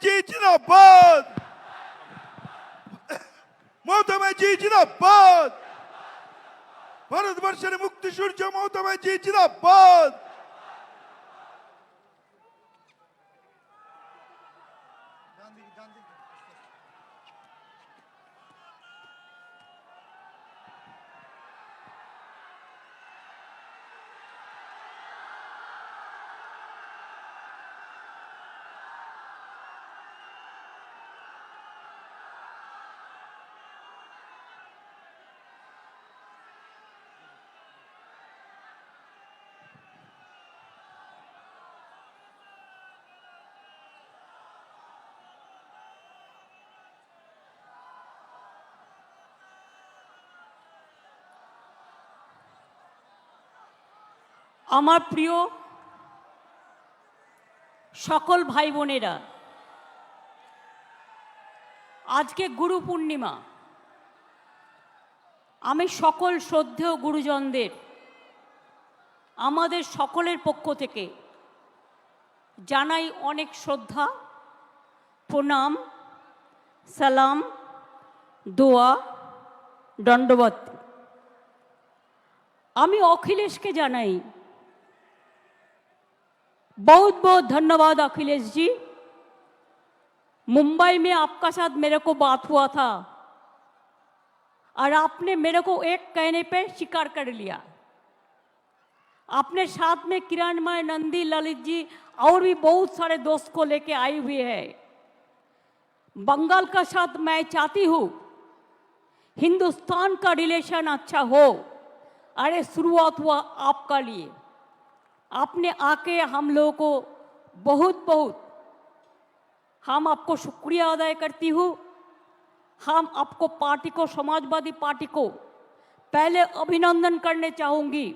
ব্যানার্জি জিন্দাবাদ, মমতা ব্যানার্জি জিন্দাবাদ, ভারতবর্ষের মুক্তি সূর্য মমতা ব্যানার্জি জিন্দাবাদ। আমার প্রিয় সকল ভাই বোনেরা, আজকে গুরু পূর্ণিমা। আমি সকল শ্রদ্ধেয় গুরুজনদের আমাদের সকলের পক্ষ থেকে জানাই অনেক শ্রদ্ধা, প্রণাম, সালাম, দোয়া, দণ্ডবত। আমি अखिलेश के জানাই बहुत बहुत धन्यवाद अखिलेश जी। मुंबई में आपका साथ मेरे को बात हुआ था और आपने मेरे को एक कहने पे स्वीकार कर लिया। आपने साथ में किरणमय, नंदी, ललित जी और भी बहुत सारे दोस्त को लेके आई हुई है। बंगाल का साथ मैं चाहती हूँ हिंदुस्तान का रिलेशन अच्छा हो। अरे शुरुआत हुआ आपका लिए, आपने आके हम लोगों को बहुत बहुत हम आपको शुक्रिया अदा करती हूँ। हम आपको पार्टी को, समाजवादी पार्टी को पहले अभिनंदन करने चाहूँगी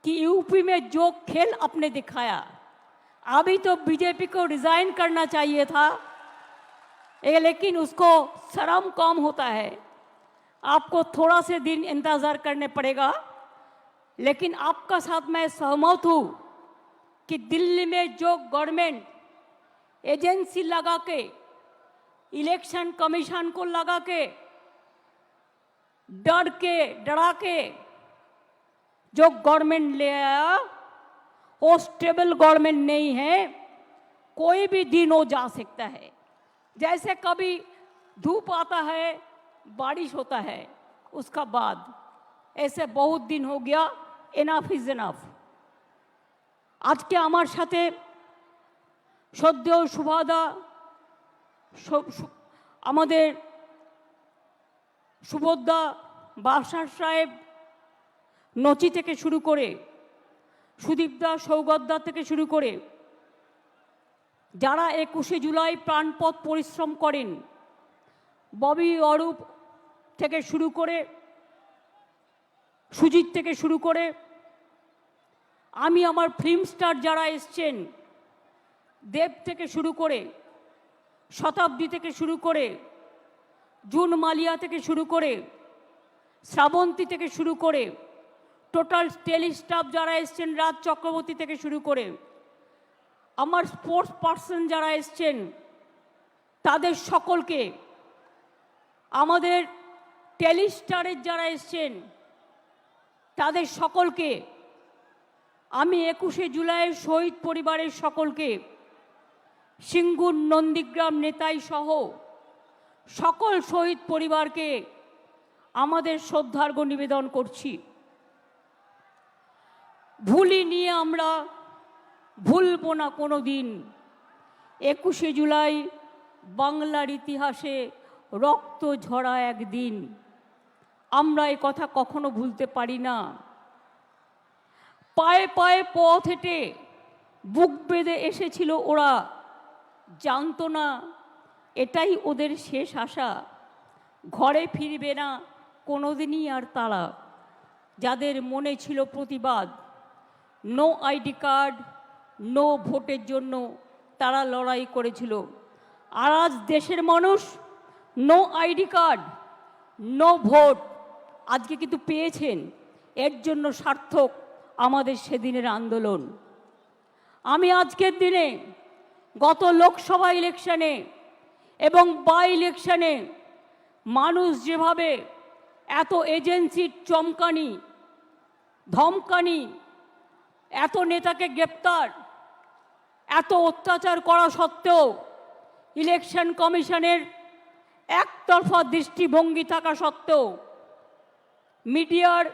कि यूपी में जो खेल आपने दिखाया, अभी तो बीजेपी को रिजाइन करना चाहिए था, लेकिन उसको शर्म कम होता है। आपको थोड़ा से दिन इंतज़ार करने पड़ेगा, लेकिन आपका साथ मैं सहमत हूँ कि दिल्ली में जो गवर्नमेंट एजेंसी लगा के, इलेक्शन कमीशन को लगा के, डरा के जो गवर्नमेंट ले आया, वो स्टेबल गवर्नमेंट नहीं है। कोई भी दिन हो जा सकता है। जैसे कभी धूप आता है, बारिश होता है, उसका बाद ऐसे बहुत दिन हो गया। Enough is enough. आज के आमार साथे श्रद्धेय सुभादा, আমাদের সুবোধদা, বাদশাহ সাহেব, নচি থেকে শুরু করে সুদীপদা, সৌগতদা থেকে শুরু করে যারা 21শে জুলাই প্রাণপণ পরিশ্রম করেন, ববি, অরূপ থেকে শুরু করে সুজিত থেকে শুরু করে আমি আমার ফিল্ম স্টার যারা এসছেন, দেব থেকে শুরু করে, শতাব্দী থেকে শুরু করে, জুন মালিয়া থেকে শুরু করে, শ্রাবন্তী থেকে শুরু করে, টোটাল টেলি স্টাফ যারা এসছেন, রাজ চক্রবর্তী থেকে শুরু করে, আমার স্পোর্টস পার্সন যারা এসছেন, তাদের সকলকে, আমাদের টেলি স্টারের যারা এসছেন তাদের সকলকে, আমি 21শে জুলাইয়ের শহীদ পরিবারের সকলকে, সিঙ্গুর, নন্দীগ্রাম, নেতাই সহ সকল শহীদ পরিবারকে আমাদের শ্রদ্ধার্ঘ্য নিবেদন করছি। ভুলি নিয়ে আমরা ভুলব না কোনো দিন। 21শে জুলাই বাংলার ইতিহাসে রক্ত ঝরা একদিন। আমরা এই কথা কখনো ভুলতে পারি না। পায়ে পায়ে পথ হেঁটে বুক বেঁধে এসেছিল ওরা, জানতো না এটাই ওদের শেষ আশা। ঘরে ফিরবে না কোনোদিনই আর তারা, যাদের মনে ছিল প্রতিবাদ। নো আইডি কার্ড, নো ভোটের জন্য তারা লড়াই করেছিল। আর আজ দেশের মানুষ no ID card, no vote আজকে কিন্তু পেয়েছেন। এর জন্য সার্থক আমাদের সেদিনের আন্দোলন। আমি আজকের দিনে গত লোকসভা ইলেকশনে এবং বাই ইলেকশনে মানুষ যেভাবে এত এজেন্সির চমকানি, ধমকানি, এত নেতাকে গ্রেপ্তার, এত অত্যাচার করা সত্ত্বেও, ইলেকশন কমিশনের একতরফা দৃষ্টিভঙ্গি থাকা সত্ত্বেও, মিডিয়ার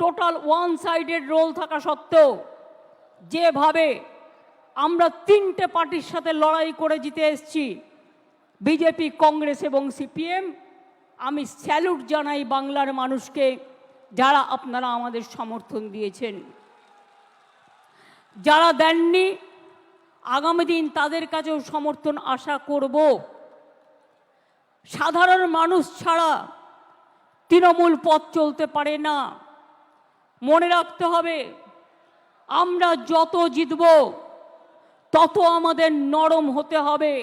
টোটাল ওয়ান সাইডেড রোল থাকা সত্ত্বেও, যেভাবে আমরা তিনটে পার্টির সাথে লড়াই করে জিতে এসেছি, বিজেপি, কংগ্রেস এবং সিপিএম, আমি স্যালুট জানাই বাংলার মানুষকে, যারা আপনারা আমাদের সমর্থন দিয়েছেন। যারা দেননি, আগামী দিন তাদের কাছেও সমর্থন আশা করব। সাধারণ মানুষ ছাড়া তৃণমূল পথ চলতে পারে না। মনে রাখতে হবে, আমরা যত জিতব তত আমাদের নরম হতে হবে।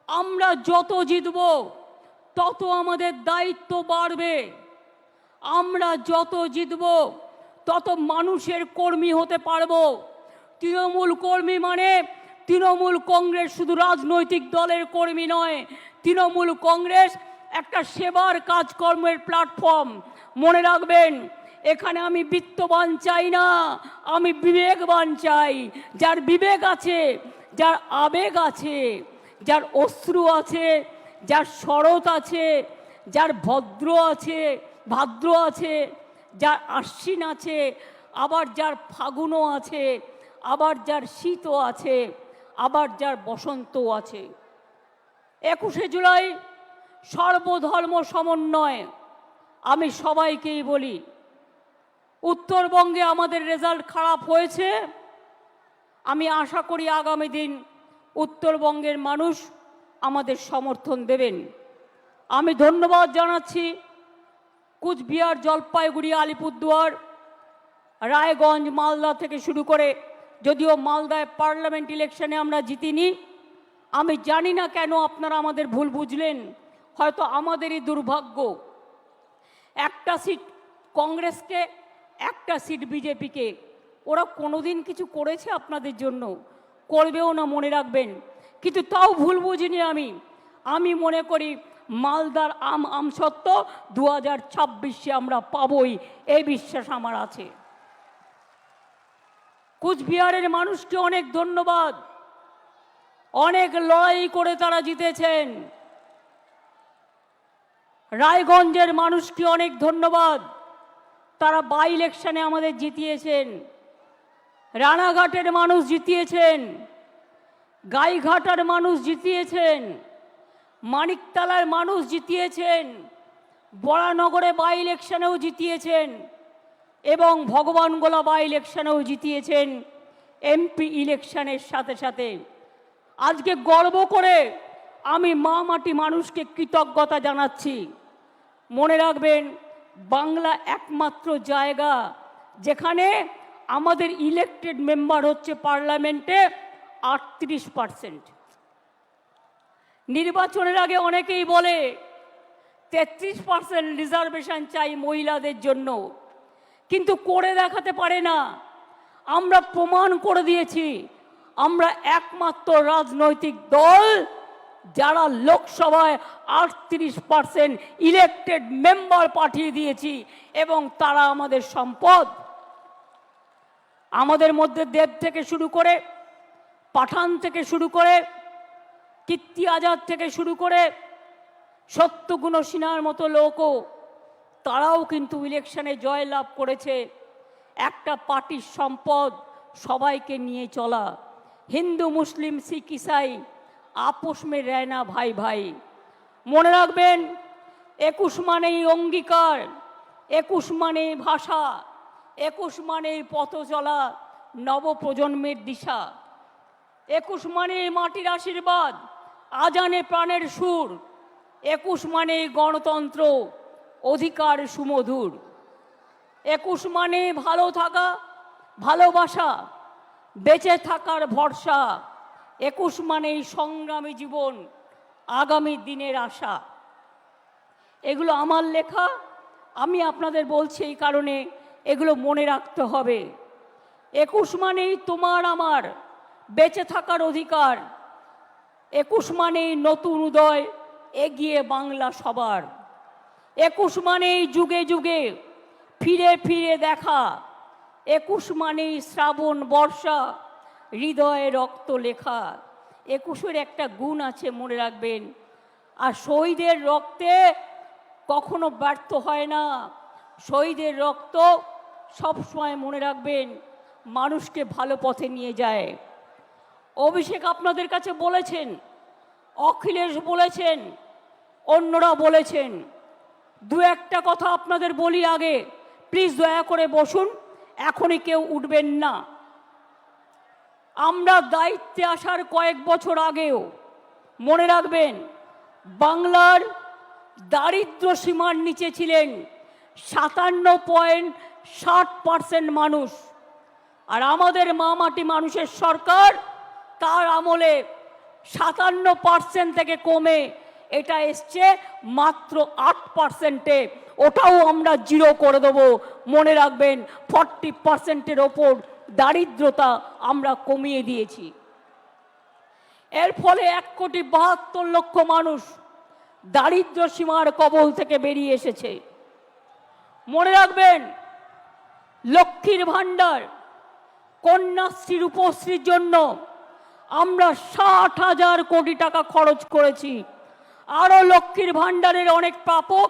আমরা যত জিতব তত আমাদের দায়িত্ব বাড়বে। আমরা যত জিতব তত মানুষের কর্মী হতে পারবো। তৃণমূল কর্মী মানে তৃণমূল কংগ্রেস শুধু রাজনৈতিক দলের কর্মী নয়, তৃণমূল কংগ্রেস একটা সেবার কাজকর্মের প্ল্যাটফর্ম। মনে রাখবেন, এখানে আমি বিত্তবান চাই না, আমি বিবেকবান চাই। যার বিবেক আছে, যার আবেগ আছে, যার অশ্রু আছে, যার শরৎ আছে, যার ভাদ্র আছে, যার আশ্বিন আছে, আবার যার ফাগুনও আছে, আবার যার শীতও আছে, আবার যার বসন্তও আছে। 21শে জুলাই সর্বধর্ম সমন্বয়। আমি সবাইকেই বলি, উত্তরবঙ্গে আমাদের রেজাল্ট খারাপ হয়েছে। আমি আশা করি আগামী দিন উত্তরবঙ্গের মানুষ আমাদের সমর্থন দেবেন। আমি ধন্যবাদ জানাচ্ছি কুচবিহার, জলপাইগুড়ি, আলিপুরদুয়ার, রায়গঞ্জ, মালদা থেকে শুরু করে, যদিও মালদায় পার্লামেন্ট ইলেকশনে আমরা জিতিনি। আমি জানি না কেন আপনারা আমাদের ভুল বুঝলেন, হয়তো আমাদেরই দুর্ভাগ্য। একটা সিট কংগ্রেসকে, একটা সিট বিজেপিকে। ওরা কোনোদিন কিছু করেছে আপনাদের জন্য? করবেও না, মনে রাখবেন। কিন্তু তাও ভুল বুঝিনি আমি মনে করি মালদার আমসত্ত্ব 2026-এ আমরা পাবই, এই বিশ্বাস আমার আছে। কুচবিহারের মানুষকে অনেক ধন্যবাদ, অনেক লড়াই করে তারা জিতেছেন। রায়গঞ্জের মানুষকে অনেক ধন্যবাদ, তারা বাই ইলেকশনে আমাদের জিতিয়েছেন। রানাঘাটের মানুষ জিতিয়েছেন, গাইঘাটার মানুষ জিতিয়েছেন, মানিকতলার মানুষ জিতিয়েছেন, বরানগরে বাই ইলেকশনেও জিতিয়েছেন এবং ভগবানগোলা বাই ইলেকশনেও জিতিয়েছেন। এমপি ইলেকশনের সাথে সাথে আজকে গর্ব করে আমি মা মাটি মানুষকে কৃতজ্ঞতা জানাচ্ছি। মনে রাখবেন, বাংলা একমাত্র জায়গা যেখানে আমাদের ইলেক্টেড মেম্বার হচ্ছে পার্লামেন্টে 38%। নির্বাচনের আগে অনেকেই বলে 33% রিজার্ভেশন চাই মহিলাদের জন্য, কিন্তু করে দেখাতে পারে না। আমরা প্রমাণ করে দিয়েছি আমরা একমাত্র রাজনৈতিক দল যারা লোকসভায় 38% ইলেক্টেড মেম্বার পাঠিয়ে দিয়েছি এবং তারা আমাদের সম্পদ। আমাদের মধ্যে দেব থেকে শুরু করে, পাঠান থেকে শুরু করে, কীর্তি আজাদ থেকে শুরু করে, সত্যগুণ সিনহার মতো লোকও, তারাও কিন্তু ইলেকশনে জয়লাভ করেছে। একটা পার্টির সম্পদ সবাইকে নিয়ে চলা। হিন্দু, মুসলিম, শিখ, ইসাই আপোষ মে রহনা ভাই ভাই। মনে রাখবেন, 21 মানেই অঙ্গীকার, 21 মানেই ভাষা, 21 মানেই পথ চলা নবপ্রজন্মের দিশা, 21 মানেই মাটির আশীর্বাদ, আজানে প্রাণের সুর, 21 মানেই গণতন্ত্র, অধিকার সুমধুর, 21 মানেই ভালো থাকা, ভালোবাসা, বেঁচে থাকার ভরসা, 21 মানেই সংগ্রামী জীবন, আগামী দিনের আশা। এগুলো আমার লেখা, আমি আপনাদের বলছি এই কারণে এগুলো মনে রাখতে হবে। 21 মানেই তোমার আমার বেঁচে থাকার অধিকার। 21 মানেই নতুন উদয়, এগিয়ে বাংলা সবার। 21 মানেই যুগে যুগে ফিরে ফিরে দেখা। 21 মানেই শ্রাবণ বর্ষা, হৃদয়ে রক্ত লেখা। 21-এর একটা গুণ আছে, মনে রাখবেন। আর শহীদের রক্তে কখনো ব্যর্থ হয় না। শহীদের রক্ত সবসময়, মনে রাখবেন, মানুষকে ভালো পথে নিয়ে যায়। অভিষেক আপনাদের কাছে বলেছেন, অখিলেশ বলেছেন, অন্যরা বলেছেন। দু একটা কথা আপনাদের বলি আগে, প্লিজ দয়া করে বসুন, এখনই কেউ উঠবেন না। আমরা দায়িত্বে আসার কয়েক বছর আগেও, মনে রাখবেন, বাংলার দারিদ্র সীমার নিচে ছিলেন 57.60% মানুষ। আর আমাদের মামাটি মানুষের সরকার, তার আমলে 57% থেকে কমে এটা এসছে মাত্র 8%-এ। ওটাও আমরা জিরো করে দেবো, মনে রাখবেন। 40%-এর ওপর দারিদ্রতা আমরা কমিয়ে দিয়েছি। এর ফলে 1,72,00,000 মানুষ দারিদ্র সীমার কবল থেকে বেরিয়ে এসেছে। মনে রাখবেন, লক্ষ্মীর ভাণ্ডার, কন্যাশ্রী, রূপশ্রীর জন্য আমরা 60,000 কোটি টাকা খরচ করেছি। আরও লক্ষ্মীর ভাণ্ডারের অনেক প্রাপক,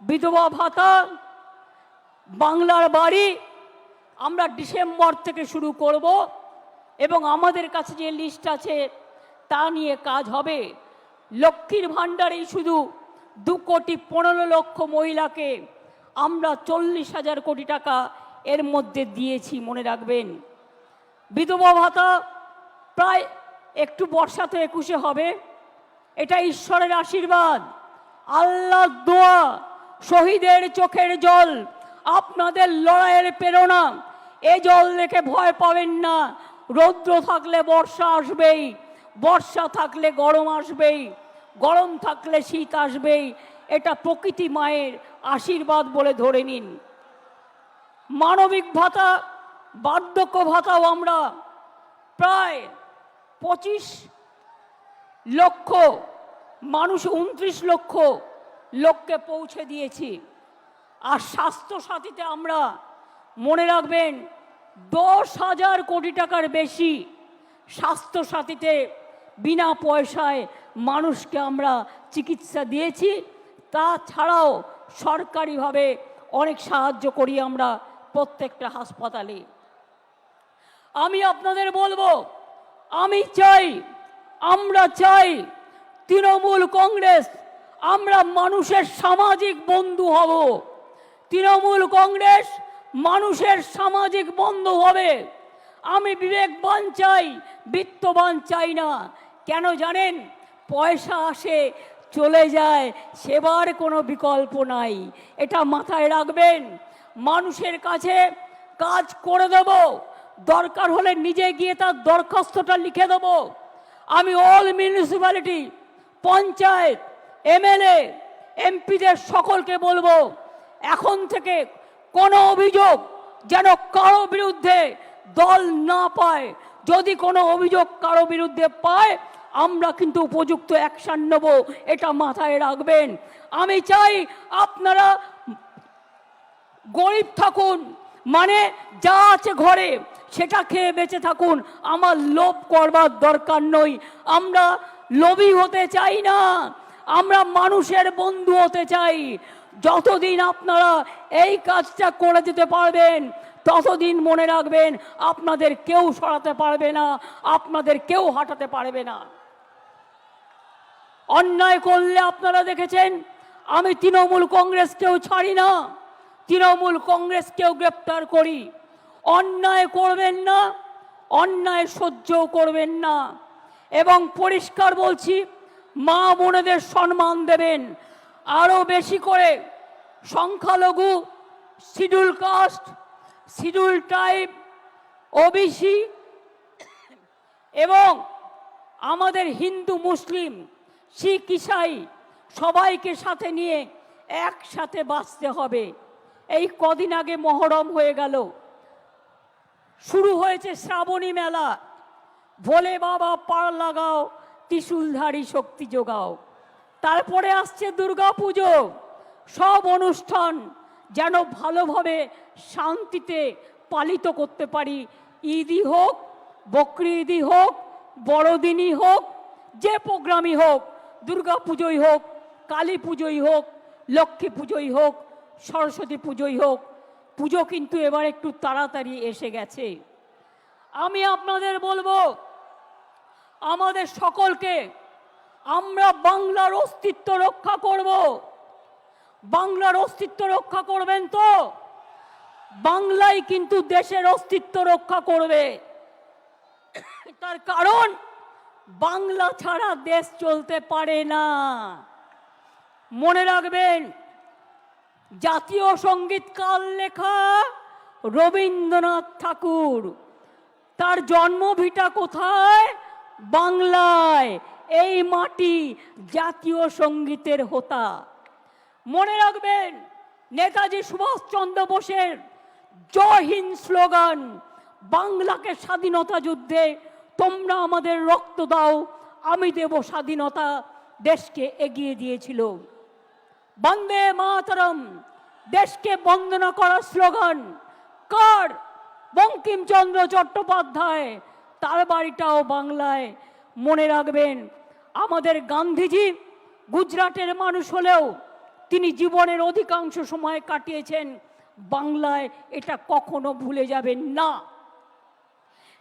বিধবা ভাতা, বাংলার বাড়ি আমরা ডিসেম্বর থেকে শুরু করব, এবং আমাদের কাছে যে লিস্ট আছে তা নিয়ে কাজ হবে। লক্ষ্মীর ভাণ্ডারেই শুধু 2,15,00,000 মহিলাকে আমরা 40,000 কোটি টাকা এর মধ্যে দিয়েছি, মনে রাখবেন। বিধবা ভাতা প্রায়, একটু বর্ষাতে 21-এ হবে, এটা ঈশ্বরের আশীর্বাদ, আল্লাহর দোয়া, শহীদের চোখের জল, আপনাদের লড়াইয়ের প্রেরণা। এ জল দেখে ভয় পাবেন না। রৌদ্র থাকলে বর্ষা আসবেই, বর্ষা থাকলে গরম আসবেই, গরম থাকলে শীত আসবেই। এটা প্রকৃতি মায়ের আশীর্বাদ বলে ধরে নিন। মানবিক ভাতা, বার্ধক্য ভাতাও আমরা প্রায় 25 লক্ষ মানুষ, 29 লক্ষ লোককে পৌঁছে দিয়েছি। আর স্বাস্থ্য সাথীতে আমরা, মনে রাখবেন, 10,000 কোটি টাকার বেশি স্বাস্থ্য সাথীতে বিনা পয়সায় মানুষকে আমরা চিকিৎসা দিয়েছি। তাছাড়াও সরকারিভাবে অনেক সাহায্য করি আমরা প্রত্যেকটা হাসপাতালে। আমি আপনাদের বলবো, আমি চাই, আমরা চাই, তৃণমূল কংগ্রেস, আমরা মানুষের সামাজিক বন্ধু হব। তৃণমূল কংগ্রেস মানুষের সামাজিক বন্ধু হবে। আমি বিবেকবান চাই, বিত্তবান চাই না। কেন জানেন? পয়সা আসে চলে যায়, সেবার কোনো বিকল্প নাই। এটা মাথায় রাখবেন। মানুষের কাছে কাজ করে দেব, দরকার হলে নিজে গিয়ে তার দরখাস্তটা লিখে দেব। আমি অল মিউনিসিপ্যালিটি, পঞ্চায়েত, এমএলএ, এমপিদের সকলকে বলবো, এখন থেকে কোনো অভিযোগ যেন কারো বিরুদ্ধে দল না পায়। যদি কোনো অভিযোগ কারো বিরুদ্ধে পায়, আমরা কিন্তু উপযুক্ত অ্যাকশন নেব, এটা মাথায় রাখবেন। আমি চাই আপনারা গরিব থাকুন, মানে যা আছে ঘরে সেটা খেয়ে বেঁচে থাকুন। আমার লোভ করবার দরকার নই। আমরা লোভী হতে চাই না, আমরা মানুষের বন্ধু হতে চাই। যতদিন আপনারা এই কাজটা করে যেতে পারবেন, ততদিন মনে রাখবেন, আপনাদের কেউ সরাতে পারবে না, আপনাদের কেউ হাঁটাতে পারবে না। অন্যায় করলে আপনারা দেখেছেন, আমি তৃণমূল কংগ্রেসকেও ছাড়ি না, তৃণমূল কংগ্রেসকেও গ্রেপ্তার করি। অন্যায় করবেন না, অন্যায় সহ্যও করবেন না। এবং পরিষ্কার বলছি, মা বোনেদের সম্মান দেবেন। আরও বেশি করে সংখ্যালঘু, schedule caste, schedule tribe, OBC এবং আমাদের হিন্দু, মুসলিম, শিখ, ইসাই সবাইকে সাথে নিয়ে একসাথে বাঁচতে হবে। এই কদিন আগে মহরম হয়ে গেল, শুরু হয়েছে শ্রাবণী মেলা। ভোলে বাবা পার লাগাও, ত্রিশূলধারী শক্তি যোগাও। তারপরে আসছে দুর্গা পুজো। সব অনুষ্ঠান যেন ভালোভাবে শান্তিতে পালিত করতে পারি। ঈদই হোক, বকরি ঈদই হোক, বড়দিনই হোক, যে প্রোগ্রামই হোক, দুর্গা পুজোই হোক, কালী পুজোই হোক, লক্ষ্মী পুজোই হোক, সরস্বতী পুজোই হোক, পুজো কিন্তু এবার একটু তাড়াতাড়ি এসে গেছে। আমি আপনাদের বলবো, আমাদের সকলকে, আমরা বাংলার অস্তিত্ব রক্ষা করব। বাংলার অস্তিত্ব রক্ষা করবেন তো? বাংলাই কিন্তু দেশের অস্তিত্ব রক্ষা করবে। তার কারণ বাংলা ছাড়া দেশ চলতে পারে না। মনে রাখবেন, জাতীয় সঙ্গীত কার লেখা? রবীন্দ্রনাথ ঠাকুর। তার জন্মভিটা কোথায়? বাংলায়। এই মাটি জাতীয় সঙ্গীতের হোতা। মনে রাখবেন, নেতাজি সুভাষচন্দ্র বোসের জয় হিন্দ স্লোগান বাংলাকে স্বাধীনতা যুদ্ধে তোমরা আমাদের রক্ত দাও, আমি দেব স্বাধীনতা, দেশকে এগিয়ে দিয়েছিল। বন্দে মাতরম দেশকে বন্দনা করার স্লোগান কার? বঙ্কিমচন্দ্র চট্টোপাধ্যায়। তার বাড়িটাও বাংলায়। মনে রাখবেন, আমাদের গান্ধীজি গুজরাটের মানুষ হলেও তিনি জীবনের অধিকাংশ সময় কাটিয়েছেন বাংলায়। এটা কখনো ভুলে যাবেন না।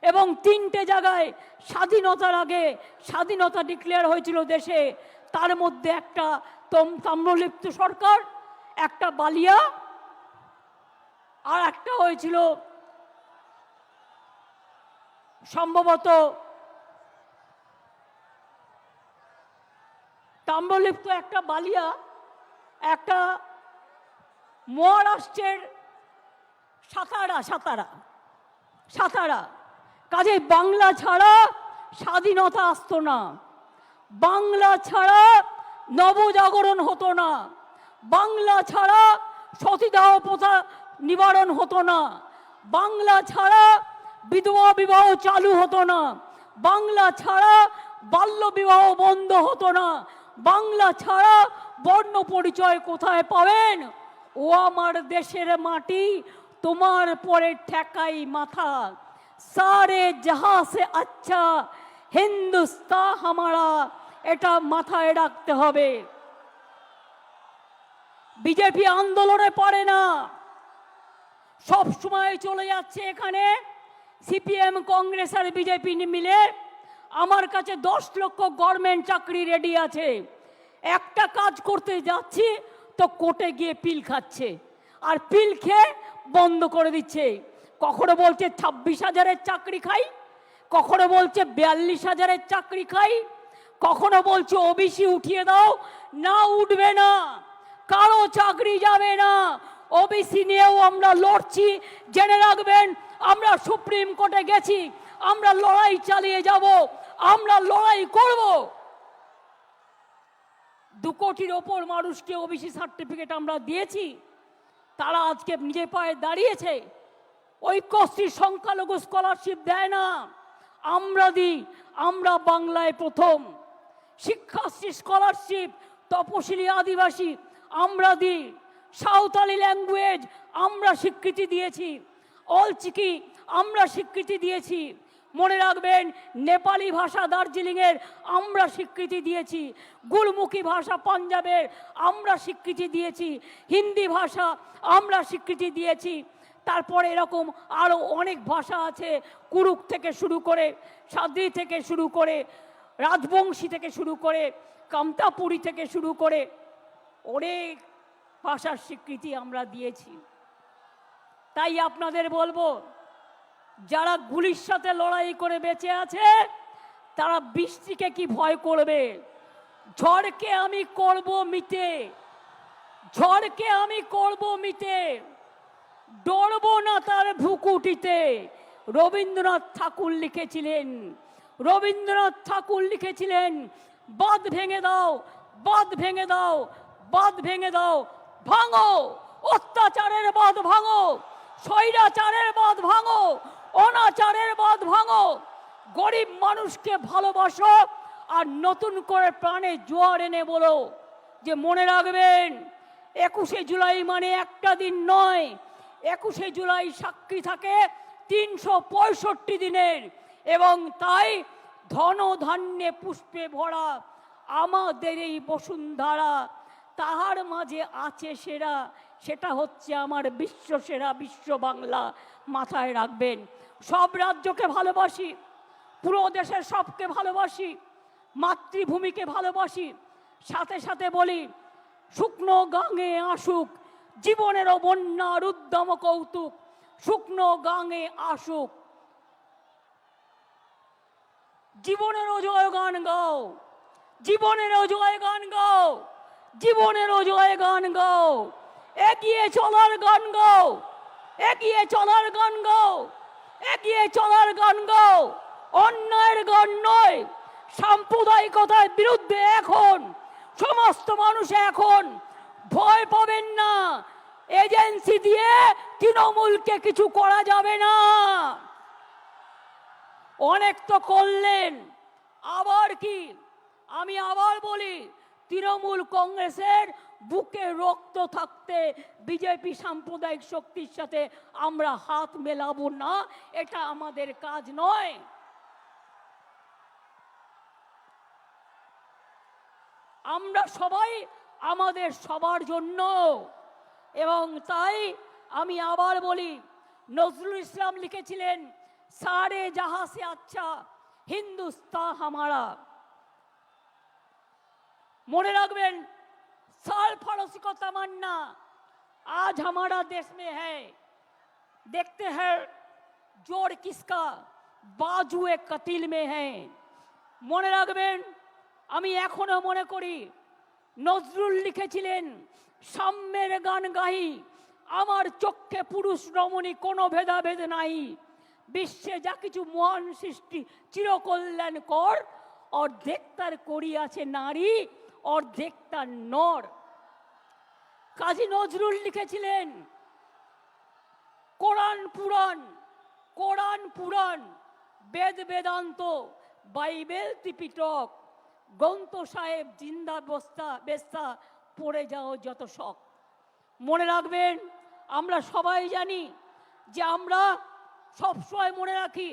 এবং 3টে জায়গায় স্বাধীনতার আগে স্বাধীনতা ডিক্লেয়ার হয়েছিল দেশে। তার মধ্যে একটা তাম্রলিপ্ত সরকার, একটা বালিয়া, আর একটা হয়েছিল সম্ভবত তাম্রলিপ্ত, একটা বালিয়া, একটা মহারাষ্ট্রের সাতারা। কাজে বাংলা ছাড়া স্বাধীনতা আসতো না, বাংলা ছাড়া নবজাগরণ হতো না, বাংলা ছাড়া সতীদাহ প্রথা নিবারণ হতো না, বাংলা ছাড়া বিধবা বিবাহ চালু হতো না, বাংলা ছাড়া বাল্য বিবাহ বন্ধ হতো না, বাংলা ছাড়া বর্ণ পরিচয় কোথায় পাবেন? ও আমার দেশের মাটি, তোমার পরে ঠেকাই মাথা। সারে জাহা সে আচ্ছা হিন্দুস্তান হামারা, এটা মাথায় রাখতে হবে। বিজেপি আন্দোলনে পড়ে না, সব সময় চলে যাচ্ছে এখানে সিপিএম, কংগ্রেস আর বিজেপি মিলে। আমার কাছে 10 লক্ষ গভর্নমেন্ট চাকরি রেডি আছে। একটা কাজ করতে যাচ্ছি তো কোর্টে গিয়ে পিল খাচ্ছে, আর পিল খেয়ে বন্ধ করে দিচ্ছে। কখনো বলছে 26,000-এর চাকরি খাই, কখনো বলছে 42,000-এর চাকরি খাই, কখনো বলছে ওবিসি উঠিয়ে দাও। না, উঠবে না, কারো চাকরি যাবে না। ওবিসি নিয়েও আমরা লড়ছি, জেনে রাখবেন। আমরা সুপ্রিম কোর্টে গেছি, আমরা লড়াই চালিয়ে যাব, আমরা লড়াই করব। 2 কোটির ওপর মানুষকে ওবিসি সার্টিফিকেট আমরা দিয়েছি, তারা আজকে নিজে পায়ে দাঁড়িয়েছে। ঐক্যশ্রী সংখ্যালঘু স্কলারশিপ দেয় না, আমরা দিই। আমরা বাংলায় প্রথম। শিক্ষাশ্রী স্কলারশিপ তপশিলি আদিবাসী আমরা দিই। সাঁওতালি ল্যাঙ্গুয়েজ আমরা স্বীকৃতি দিয়েছি। অলচিকি আমরা স্বীকৃতি দিয়েছি। মনে রাখবেন, নেপালি ভাষা দার্জিলিংয়ের আমরা স্বীকৃতি দিয়েছি। গুরমুখী ভাষা পাঞ্জাবের আমরা স্বীকৃতি দিয়েছি। হিন্দি ভাষা আমরা স্বীকৃতি দিয়েছি। তারপরে এরকম আরও অনেক ভাষা আছে, কুরুক থেকে শুরু করে, সাদ্রি থেকে শুরু করে, রাজবংশী থেকে শুরু করে, কামতাপুরী থেকে শুরু করে অনেক ভাষার স্বীকৃতি আমরা দিয়েছি। তাই আপনাদের বলবো, যারা গুলির সাথে লড়াই করে বেঁচে আছে তারা বৃষ্টিকে কি ভয় করবে? ঝড়কে আমি করব মিটে, ঝড়কে আমি করব মিটে, ডরবো না তার ভুকুটিতে। রবীন্দ্রনাথ ঠাকুর লিখেছিলেন, রবীন্দ্রনাথ ঠাকুর লিখেছিলেন, বাঁধ ভেঙে দাও, বাঁধ ভেঙে দাও, বাঁধ ভেঙে দাও, ভাঙো অত্যাচারের বাঁধ, ভাঙো স্বৈরাচারের বাঁধ, ভাঙো অনাচারের বাঁধ, ভাঙো। গরিব মানুষকে ভালোবাসো আর নতুন করে প্রাণে জোয়ার এনে বলো যে মনে রাখবেন 21শে জুলাই মানে একটা দিন নয়, 21শে জুলাই সাক্ষী থাকে 365 দিনের। এবং তাই ধন ধান্যে পুষ্পে ভরা আমাদের এই বসুন্ধরা, তাহার মাঝে আছে সেরা, সেটা হচ্ছে আমার বিশ্ব সেরা বিশ্ব বাংলা। মাথায় রাখবেন। সব রাজ্যকে ভালোবাসি, পুরো দেশের সবকে ভালোবাসি, মাতৃভূমিকে ভালোবাসি। সাথে সাথে বলি শুকনো গাঙে আসুক জীবনেরও বন্যার উদ্যম কৌতুক, শুকনো গাঙে আসুক জীবনেরও জয়গান গাও, জীবনেরও জয়গান গাও, জীবনেরও জয়গান গাও, এগিয়ে চলার গান গাও, এগিয়ে চলার গান গাও, এগিয়ে চলার গান গাও। অন্যায়ের গান নয়, সাম্প্রদায়িকতার বিরুদ্ধে এখন সমস্ত মানুষ এখন ভয় পাবেন না। এজেন্সি দিয়ে তৃণমূলকে কিছু করা যাবে না। অনেক তো করলেন, আবার কি? আমি আবার বলি, তৃণমূল কংগ্রেসের বুকে রক্ত থাকতে বিজেপি সাম্প্রদায়িক শক্তির সাথে আমরা হাত মেলাবো না, এটা আমাদের কাজ নয়। আমরা সবাই আমাদের সবার জন্য। এবং তাই আমি আবার বলি, নজরুল ইসলাম লিখেছিলেন সারে জাহাঁ সে আচ্ছা হিন্দুস্তান হামারা। মনে রাখবেন, साल फरोसी को तमन्ना आज हमारा देश में है। देखते हैं जोड़ किसका बाजुए कतिल में है। মনে রাখবেন, আমি এখনো মনে করি নজরুল লিখেছিলেন সাম্যের গান গাহি আমার চোখে পুরুষ রমণী কোনো ভেদাভেদ নাই। বিশ্বে যা কিছু মহান সৃষ্টি চিরকল্যাণকর, অর্ধেক তার করিয়াছে নারী, অর্ধেক তার নর। কাজী নজরুল লিখেছিলেন কোরআন পুরাণ, কোরআন পুরাণ, বেদ বেদান্ত, বাইবেল ত্রিপিটক, গ্রন্থ সাহেব জিন্দা বস্তা বেস্তা, পড়ে যাও যত শখ। মনে রাখবেন, আমরা সবাই জানি যে আমরা সবসময় মনে রাখি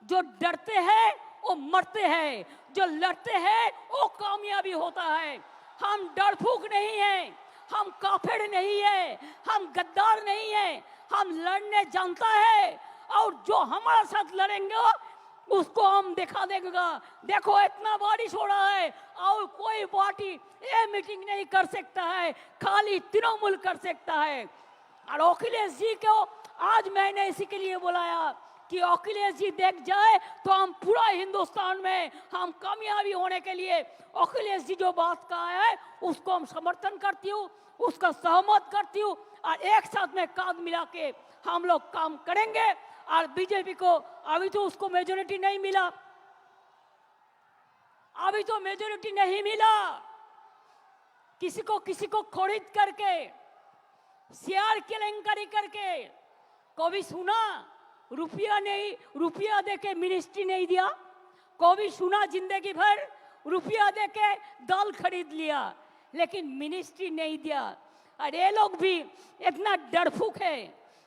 जो डरते हैं वो मरते हैं, जो लड़ते हैं वो कामयाबी होता है। हम डरफूक नहीं हैं, हम काफिर नहीं है, हम गद्दार नहीं है, हम लड़ने जानता है। और जो हमारे साथ लड़ेंगे उसको हम दिखा देगा। देखो इतना बारिश हो रहा है और कोई पार्टी ये मीटिंग नहीं कर सकता है, खाली तृणमूल कर सकता है। और अखिलेश जी को आज मैंने इसी के लिए बुलाया कि अखिलेश जी देख जाए तो हम पूरा हिंदुस्तान में हम कामयाबी होने के लिए अखिलेश जी जो बात कहा है उसको हम समर्थन करती हूँ, उसका सहमत करती हूँ। और एक साथ में कांध मिला के हम लोग काम करेंगे। और बीजेपी को अभी तो उसको मेजोरिटी नहीं मिला, अभी तो मेजोरिटी नहीं मिला। किसी को खरीद करके शेयर केलेंकारी करके कभी सुना रुपया नहीं, रुपया देके मिनिस्ट्री नहीं दिया? कभी सुना जिंदगी भर रुपया देके दाल खरीद लिया लेकिन मिनिस्ट्री नहीं दिया? और ये लोग भी इतना डरफूक है,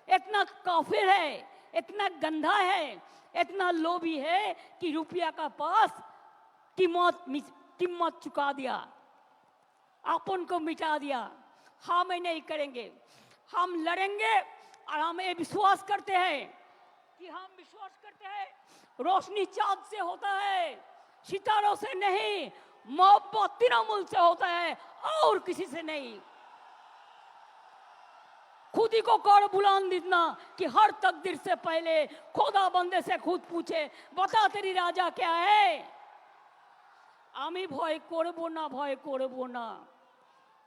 इतना काफिर है, इतना गंदा है, इतना लोभी है कि रुपया का पास कीमत चुका दिया, अपन को मिटा दिया। हम नहीं करेंगे, हम लड़ेंगे। और हम ये विश्वास करते हैं कि हम विश्वास करते हैं रोशनी चांद से होता है, सितारों से नहीं। मोहब्बत तृणमूल से होता है और किसी से नहीं। खुद ही को कर बुलान देना कि हर तकदीर से पहले खुदा बंदे से खुद पूछे बता तेरी राजा क्या है। আমি ভয় করব না, ভয় করব না।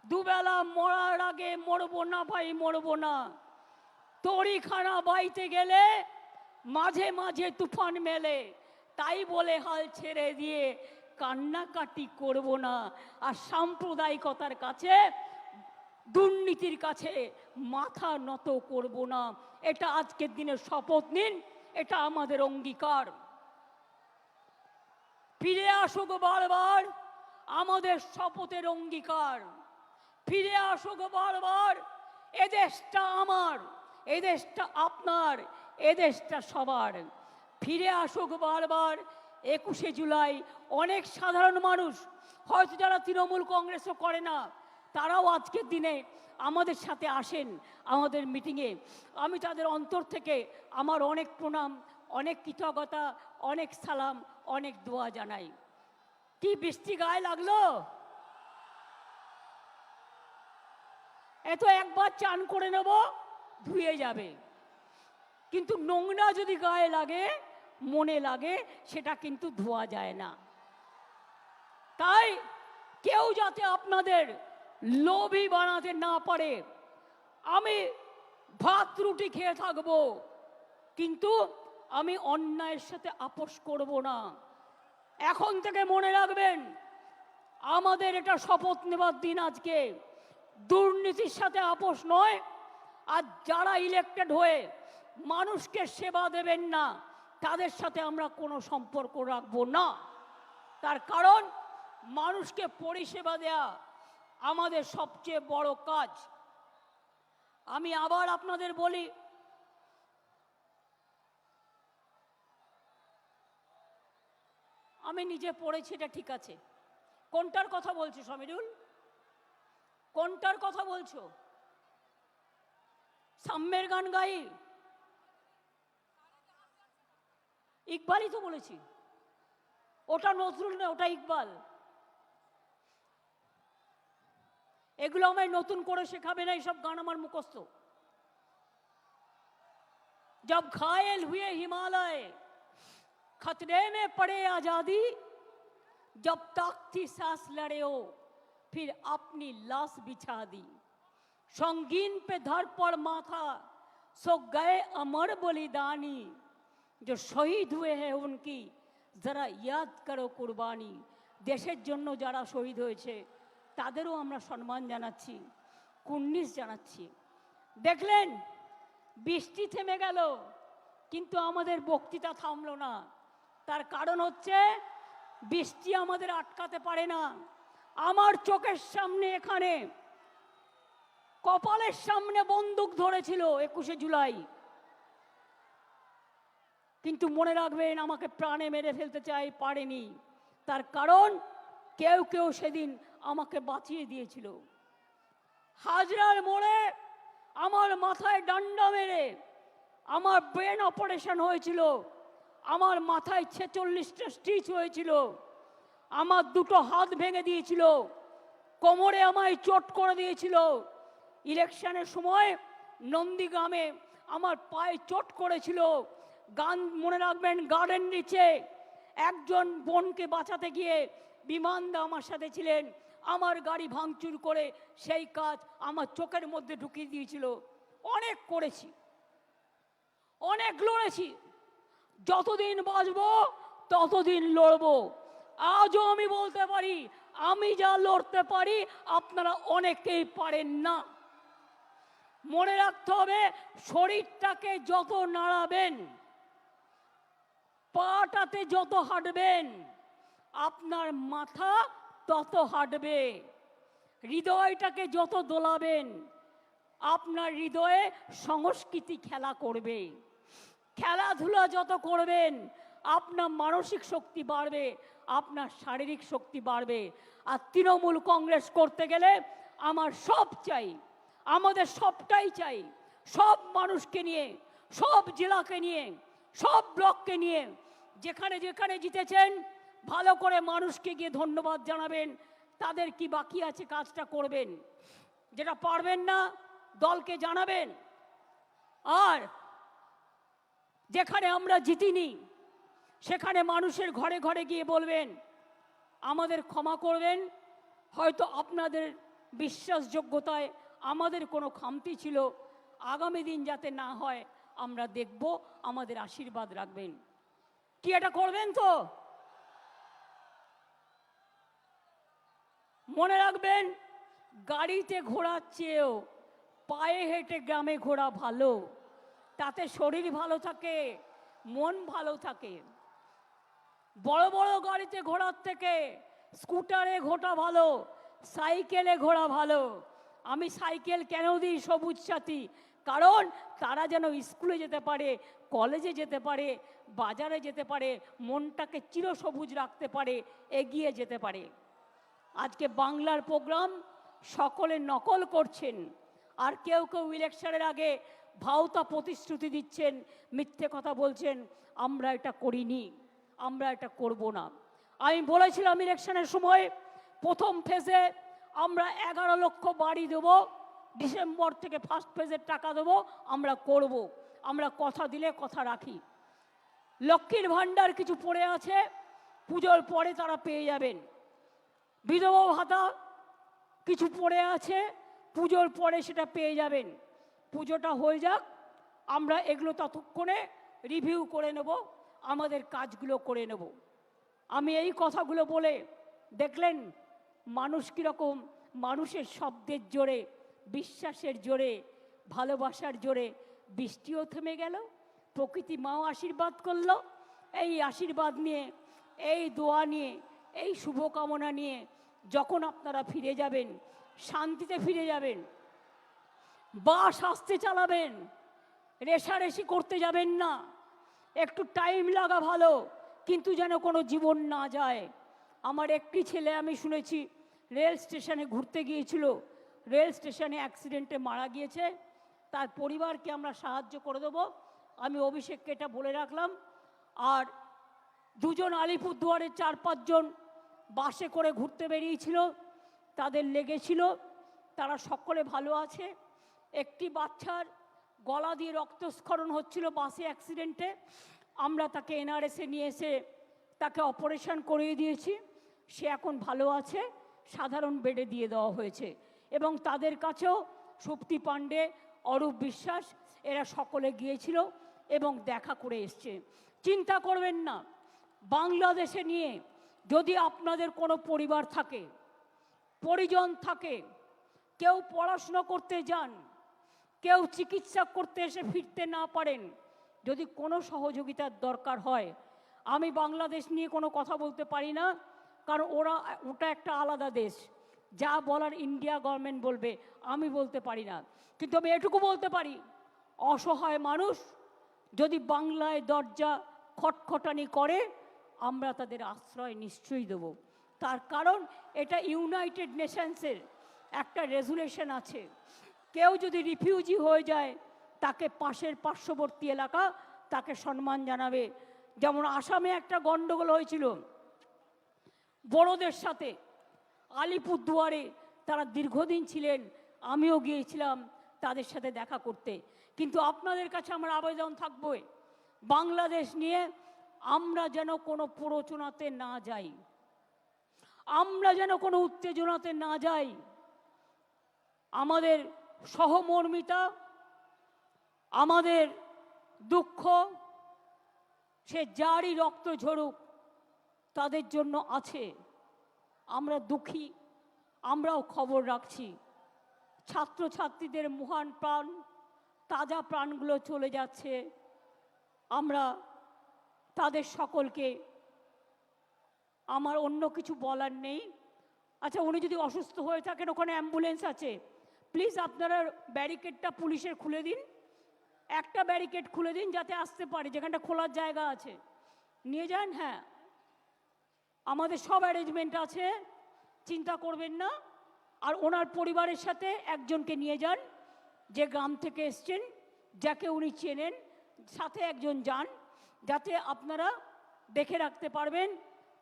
দুবেলা মরার আগে মরবো না ভাই, মরবো না। তরিখানা বাইতে গেলে মাঝে মাঝে তুফান মেলে, তাই বলে হাল ছেড়ে দিয়ে কান্নাকাটি করব না। আর সাম্প্রদায়িকতার কাছে, দুর্নীতির কাছে মাথা নত করব না। এটা আজকের দিনে শপথ নিন, এটা আমাদের অঙ্গীকার। ফিরে আসুক বারবার আমাদের শপথের অঙ্গীকার, ফিরে আসুক বারবার এদেশটা আমার, এদেশটা আপনার, এদেশটা সবার। ফিরে আসুক বারবার 21শে জুলাই। অনেক সাধারণ মানুষ হয়তো যারা তৃণমূল কংগ্রেসও করে না, তারাও আজকের দিনে আমাদের সাথে আসেন আমাদের মিটিংয়ে। আমি তাদের অন্তর থেকে আমার অনেক প্রণাম, অনেক কৃতজ্ঞতা, অনেক সালাম, অনেক দোয়া জানাই। কি বৃষ্টি গায়ে লাগলো? এত একবার চান করে নেব, ধুয়ে যাবে, কিন্তু নোংরা যদি গায়ে লাগে, মনে লাগে, সেটা কিন্তু ধোয়া যায় না। তাই কেউ যাতে আপনাদের লোভী বানাতে না পারে। আমি ভাত রুটি খেয়ে থাকবো, কিন্তু আমি অন্যায়ের সাথে আপোষ করব না। এখন থেকে মনে রাখবেন, আমাদের এটা শপথ নেবার দিন আজকে। দুর্নীতির সাথে আপোষ নয়। আর যারা ইলেক্টেড হয়ে মানুষকে সেবা দেবেন না, তাদের সাথে আমরা কোনো সম্পর্ক রাখবো না। তার কারণ মানুষকে পরিষেবা দেয়া আমাদের সবচেয়ে বড় কাজ। আমি আবার আপনাদের বলি, আমি নিজে পড়েছি, এটা ঠিক আছে। কোনটার কথা বলছো সমীরুল? কোনটার কথা বলছো? সাম্যের গান গাই? ইকবালই তো বলেছি। ওটা নজরুল না, ওটা ইকবাল। এগুলো আমায় নতুন করে শেখাবে না, এইসব গান আমার মুখস্থ। जब घायल हुए हिमालय खतरे में पड़े आजादी, जब तक थी सांस लड़े हो फिर अपनी लाश बिछा दी, संगीन पे धर पड़ माथा सो गए अमर बलिदानी, जो शहीद हुए हैं उनकी जरा याद करो कुर्बानी। দেশের জন্য যারা শহীদ হয়েছে তাদেরও আমরা সম্মান জানাচ্ছি, কুর্নিশ জানাচ্ছি। দেখলেন বৃষ্টি থেমে গেল, কিন্তু আমাদের বক্তৃতা থামলো না। তার কারণ হচ্ছে বৃষ্টি আমাদের আটকাতে পারে না। আমার চোখের সামনে, এখানে কপালের সামনে বন্দুক ধরেছিল 21শে জুলাই, কিন্তু মনে রাখবেন আমাকে প্রাণে মেরে ফেলতে চাই, পারেনি। তার কারণ কেউ কেউ সেদিন আমাকে বাঁচিয়ে দিয়েছিল। হাজরার মোড়ে আমার মাথায় ডান্ডা মেরে আমার ব্রেন অপারেশন হয়েছিল, আমার মাথায় 46টা স্টিচ হয়েছিল, আমার দুটো হাত ভেঙে দিয়েছিল, কোমরে আমায় চোট করে দিয়েছিল। ইলেকশনের সময় নন্দীগ্রামে আমার পায়ে চোট করেছিল। গান মনে রাখবেন, গার্ডেন নিচে একজন বোনকে বাঁচাতে গিয়ে বিমানদা আমার সাথে ছিলেন, আমার গাড়ি ভাঙচুর করে সেই কাজ আমার চোখের মধ্যে ঢুকিয়ে দিয়েছিল। অনেক করেছি, অনেক লড়েছি, যতদিন বাঁচব ততদিন লড়ব। আজও আমি বলতে পারি, আমি যা লড়তে পারি আপনারা অনেকেই পারেন না। মনে রাখতে হবে, শরীরটাকে যত নাড়াবেন, পাটাতে যত হাঁটবেন, আপনার মাথা তত হাঁটবে। হৃদয়টাকে যত দোলাবেন, আপনার হৃদয়ে সংস্কৃতি খেলা করবে। খেলাধুলা যত করবেন, আপনার মানসিক শক্তি বাড়বে, আপনার শারীরিক শক্তি বাড়বে। আর তৃণমূল কংগ্রেস করতে গেলে আমার সব চাই, আমাদের সবটাই চাই। সব মানুষকে নিয়ে, সব জেলাকে নিয়ে, সব ব্লককে নিয়ে, যেখানে যেখানে জিতেছেন ভালো করে মানুষকে গিয়ে ধন্যবাদ জানাবেন। তাদের কি বাকি আছে কাজটা করবেন, যেটা পারবেন না দলকে জানাবেন। আর যেখানে আমরা জিতিনি সেখানে মানুষের ঘরে ঘরে গিয়ে বলবেন আমাদের ক্ষমা করবেন, হয়তো আপনাদের বিশ্বাসযোগ্যতায় আমাদের কোনো খামতি ছিল, আগামী দিন যাতে না হয় আমরা দেখব, আমাদের আশীর্বাদ রাখবেন। কি এটা করবেন তো? মনে রাখবেন, গাড়িতে ঘোরার চেয়েও পায়ে হেঁটে গ্রামে ঘোরা ভালো। তাতে শরীর ভালো থাকে, মন ভালো থাকে। বড় বড় গাড়িতে ঘোরার থেকে স্কুটারে ঘোরা ভালো, সাইকেলে ঘোরা ভালো। আমি সাইকেল কেন দিই সবুজ সাথী? কারণ তারা যেন স্কুলে যেতে পারে, কলেজে যেতে পারে, বাজারে যেতে পারে, মনটাকে চিরসবুজ রাখতে পারে, এগিয়ে যেতে পারে। আজকে বাংলার প্রোগ্রাম সকলে নকল করছেন, আর কেউ কেউ ইলেকশনের আগে ভাওতা প্রতিশ্রুতি দিচ্ছেন, মিথ্যে কথা বলছেন, আমরা এটা করিনি, আমরা এটা করব না। আমি বলেছিলাম ইলেকশনের সময় প্রথম ফেজে আমরা 11 লক্ষ বাড়ি দেব, ডিসেম্বর থেকে ফার্স্ট ফেজের টাকা দেবো, আমরা করব, আমরা কথা দিলে কথা রাখি। লক্ষ্মীর ভাণ্ডার কিছু পড়ে আছে, পুজোর পরে তারা পেয়ে যাবেন। বিধবা ভাতা কিছু পড়ে আছে, পুজোর পরে সেটা পেয়ে যাবেন। পুজোটা হয়ে যাক, আমরা এগুলো ততক্ষণে রিভিউ করে নেব, আমাদের কাজগুলো করে নেব। আমি এই কথাগুলো বলে দেখলেন মানুষ কীরকম, মানুষের শব্দের জোরে, বিশ্বাসের জোরে, ভালোবাসার জোরে বৃষ্টিও থেমে গেল, প্রকৃতি মাও আশীর্বাদ করলো। এই আশীর্বাদ নিয়ে, এই দোয়া নিয়ে, এই শুভকামনা নিয়ে যখন আপনারা ফিরে যাবেন, শান্তিতে ফিরে যাবেন, বাস আস্তে চালাবেন, রেষারেষি করতে যাবেন না। একটু টাইম লাগা ভালো, কিন্তু যেন কোনো জীবন না যায়। আমার একটি ছেলে আমি শুনেছি রেল স্টেশনে ঘুরতে গিয়েছিল, রেল স্টেশনে অ্যাক্সিডেন্টে মারা গিয়েছে। তার পরিবারকে আমরা সাহায্য করে দেবো, আমি অভিষেককে এটা বলে রাখলাম। আর দুজন আলিপুরদুয়ারের 4-5 জন বাসে করে ঘুরতে বেরিয়েছিল, তাদের লেগেছিল, তারা সকলে ভালো আছে। একটি বাচ্চার গলা দিয়ে রক্তস্খলন হচ্ছিল বাসে অ্যাক্সিডেন্টে, আমরা তাকে এনআরএসে নিয়ে এসে তাকে অপারেশন করিয়ে দিয়েছি, সে এখন ভালো আছে, সাধারণ বেডে দিয়ে দেওয়া হয়েছে। এবং তাদের কাছেও সুপ্তি পাণ্ডে, অরূপ বিশ্বাস এরা সকলে গিয়েছিল এবং দেখা করে এসছে। চিন্তা করবেন না, বাংলাদেশে নিয়ে যদি আপনাদের কোনো পরিবার থাকে, পরিজন থাকে, কেউ পড়াশুনো করতে যান, কেউ চিকিৎসা করতে এসে ফিরতে না পারেন, যদি কোনো সহযোগিতার দরকার হয়, আমি বাংলাদেশ নিয়ে কোনো কথা বলতে পারি না, কারণ ওটা একটা আলাদা দেশ, যা বলার ইন্ডিয়া গভর্নমেন্ট বলবে, আমি বলতে পারি না। কিন্তু আমি এটুকু বলতে পারি, অসহায় মানুষ যদি বাংলায় দরজা খটখটানি করে, আমরা তাদের আশ্রয় নিশ্চয়ই দেব। তার কারণ এটা ইউনাইটেড নেশনসের একটা রেজুলেশন আছে, কেউ যদি রিফিউজি হয়ে যায় তাকে পাশের পার্শ্ববর্তী এলাকা তাকে সম্মান জানাবে। যেমন আসামে একটা গণ্ডগোল হয়েছিল বড়দের সাথে, আলিপুরদুয়ারে তারা দীর্ঘদিন ছিলেন, আমিও গিয়েছিলাম তাদের সাথে দেখা করতে। কিন্তু আপনাদের কাছে আমার আবেদন থাকবে, বাংলাদেশ নিয়ে আমরা যেন কোনো প্ররোচনাতে না যাই, আমরা যেন কোনো উত্তেজনাতে না যাই। আমাদের সহমর্মিতা, আমাদের দুঃখ, সে যারই রক্ত ঝরুক তাদের জন্য আছে। আমরা দুঃখী, আমরাও খবর রাখছি। ছাত্রছাত্রীদের মহান প্রাণ, তাজা প্রাণগুলো চলে যাচ্ছে, আমরা তাদের সকলকে, আমার অন্য কিছু বলার নেই। আচ্ছা, উনি যদি অসুস্থ হয়ে থাকেন, ওখানে অ্যাম্বুলেন্স আছে, প্লিজ আপনারা ব্যারিকেডটা পুলিশের খুলে দিন, একটা ব্যারিকেড খুলে দিন যাতে আসতে পারে, যেখানটা খোলার জায়গা আছে নিয়ে যান। হ্যাঁ, আমাদের সব অ্যারেঞ্জমেন্ট আছে, চিন্তা করবেন না। আর ওনার পরিবারের সাথে একজনকে নিয়ে যান, যে গ্রাম থেকে এসছেন, যাকে উনি চেনেন, সাথে একজন যান, যাতে আপনারা দেখে রাখতে পারবেন।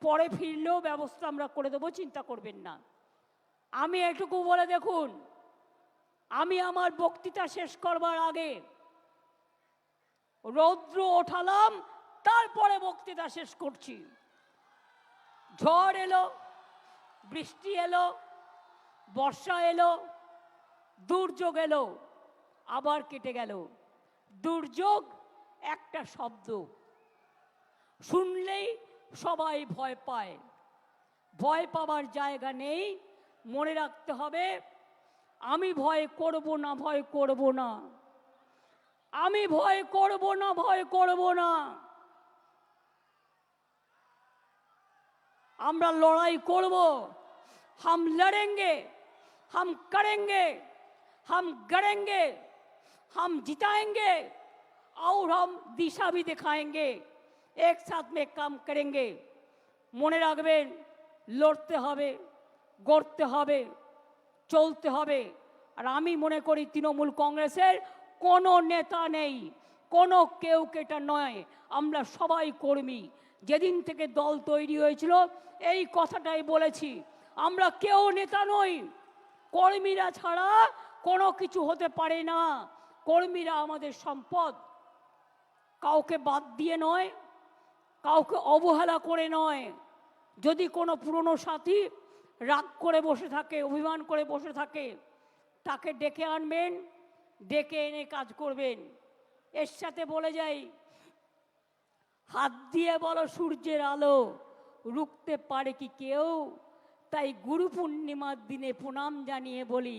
পরে ফিরলেও ব্যবস্থা আমরা করে দেবো, চিন্তা করবেন না। আমি এটুকু বলে দেখুন, আমি আমার বক্তৃতা শেষ করবার আগে রৌদ্র ওঠালাম, তারপরে বক্তৃতা শেষ করছি। ঝড় এলো, বৃষ্টি এলো, বর্ষা এলো, দুর্যোগ এলো, আবার কেটে গেল। দুর্যোগ একটা শব্দ, শুনলেই সবাই ভয় পায়। ভয় পাবার জায়গা নেই, মনে রাখতে হবে আমি ভয় করব না, ভয় করব না, আমি ভয় করব না, ভয় করব না। আমরা লড়াই করব। हम लड़ेंगे, हम करेंगे, हम गड़ेंगे, हम जिताएंगे और हम दिशा भी दिखाएंगे। एक साथ में काम करेंगे। মনে রাখবেন, লড়তে হবে, গড়তে হবে, চলতে হবে। আর আমি মনে করি তৃণমূল কংগ্রেসের কোনো নেতা নেই, কোনো কেউ কেটা নয়, আমরা সবাই কর্মী। যেদিন থেকে দল তৈরি হয়েছিল এই কথাটাই বলেছি, আমরা কেউ নেতা নই, কর্মীরা ছাড়া কোনো কিছু হতে পারে না। কর্মীরা আমাদের সম্পদ। কাউকে বাদ দিয়ে নয়, কাউকে অবহেলা করে নয়। যদি কোনো পুরনো সাথী রাগ করে বসে থাকে, অভিমান করে বসে থাকে, তাকে ডেকে আনবেন, ডেকে এনে কাজ করবেন। এর সাথে বলে যাই, হাত দিয়ে বলো সূর্যের আলো রুখতে পারে কি কেউ? তাই গুরু পূর্ণিমার দিনে প্রণাম জানিয়ে বলি,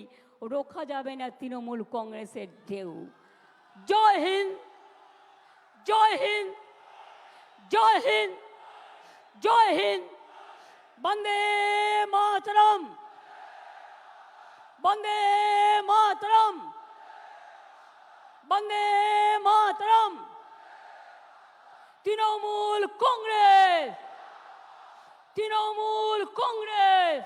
রোখা যাবে না তৃণমূল কংগ্রেসের ঢেউ। জয় হিন্দ, জয় হিন্দ, জয় হিন্দ, জয় হিন্দ। বন্দে মাতরম, বন্দে মাতরম, বন্দে মাতরম। তৃণমূল কংগ্রেস, তৃণমূল কংগ্রেস,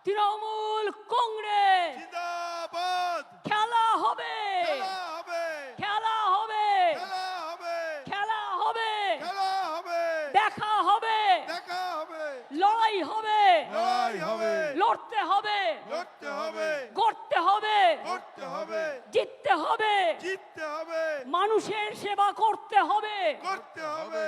তৃণমূল কংগ্রেস। জিন্দাবাদ। খেলা হবে, খেলা হবে, খেলা হবে, খেলা হবে, খেলা হবে, খেলা হবে, দেখা হবে, দেখা হবে, লড়াই হবে, লড়াই হবে, লড়তে হবে, লড়তে হবে, গড়তে হবে, করতে হবে, জিততে হবে, জিততে হবে, মানুষের সেবা করতে হবে। করতে হবে।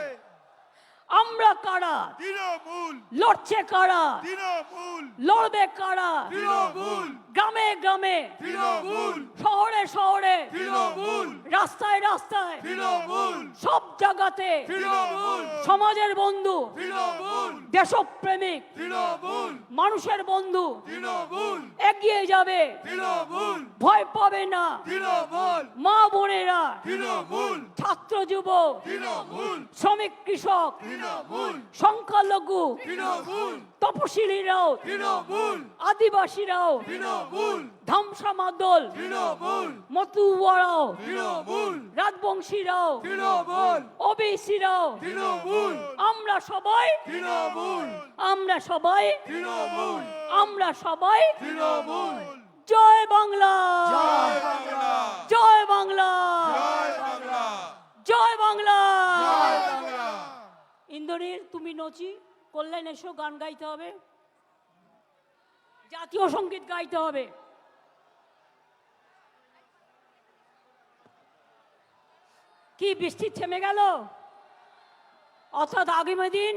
আমরা কারা? তৃণমূল, লড়ছে কারা? তৃণমূল, লড়বে কারা? তৃণমূল, গ্রামে গ্রামে, তৃণমূল, শহরে শহরে, তৃণমূল, রাস্তায় রাস্তায়, তৃণমূল, সব জায়গাতে তৃণমূল, সমাজের বন্ধু, তৃণমূল, দেশপ্রেমিক, তৃণমূল, মানুষের বন্ধু তৃণমূল, এগিয়ে যাবে, তৃণমূল, ভয় পাবে না। তৃণমূল, মা বোনেরা, তৃণমূল, ছাত্র যুবক, তৃণমূল, শ্রমিক কৃষক, তৃণমূল, সংখ্যালঘু, তৃণমূল, তপশিলীরাও, তৃণমূল, আদিবাসীরাও, তৃণমূল, ধামসা মাদল, তৃণমূল, মতুয়ারাও, তৃণমূল, রাজবংশীরাও, তৃণমূল, ওবিসিরাও, তৃণমূল, আমরা সবাই, তৃণমূল, আমরা সবাই, তৃণমূল, আমরা সবাই। তৃণমূল। জয় বাংলা, জয় বাংলা, জয় বাংলা, জয় বাংলা, জয় বাংলা। জয় বাংলা। ইন্দ্রনীল, তুমি নচি কল্যাণ এসো, গান গাইতে হবে, জাতীয় সঙ্গীত গাইতে হবে। কি বৃষ্টি থেমে গেল? অর্থাৎ আগামী দিন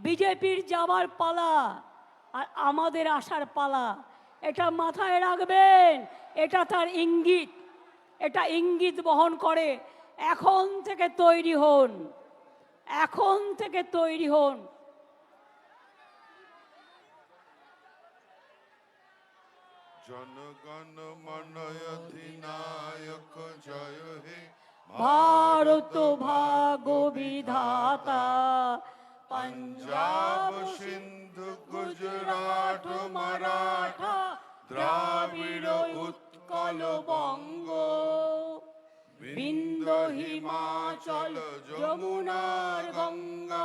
বিজেপির যাবার পালা আর আমাদের আসার পালা। এটা মাথায় রাখবেন, এটা তার ইঙ্গিত, এটা ইঙ্গিত বহন করে। এখন থেকে তৈরি হন, এখন থেকে তৈরি হন। জনগণ মন অধিনায়ক জয় হে ভারত ভাগ্য বিধাতা, পঞ্জাব সিন্ধু গুজরাট মারাঠা দ্রাবিড় উৎকল বঙ্গ বিন্দ হিমাচল যমুনা গঙ্গা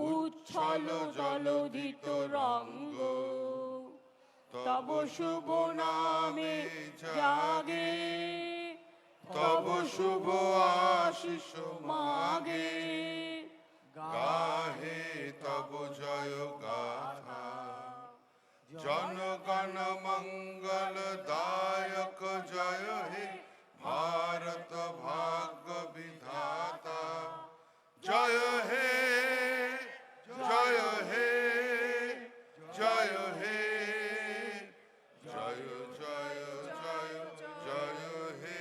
উচ্ছল জলধিত রঙ্গ তব শুভ নামে জাগে তব শুভ আশিস মাগে গাহে তব জয় গাথা জনগণ মঙ্গল দায়ক জয় হে ভারত ভাগ্য বিধাতা জয় হে জয় হে জয় হে জয় জয় জয় জয় হে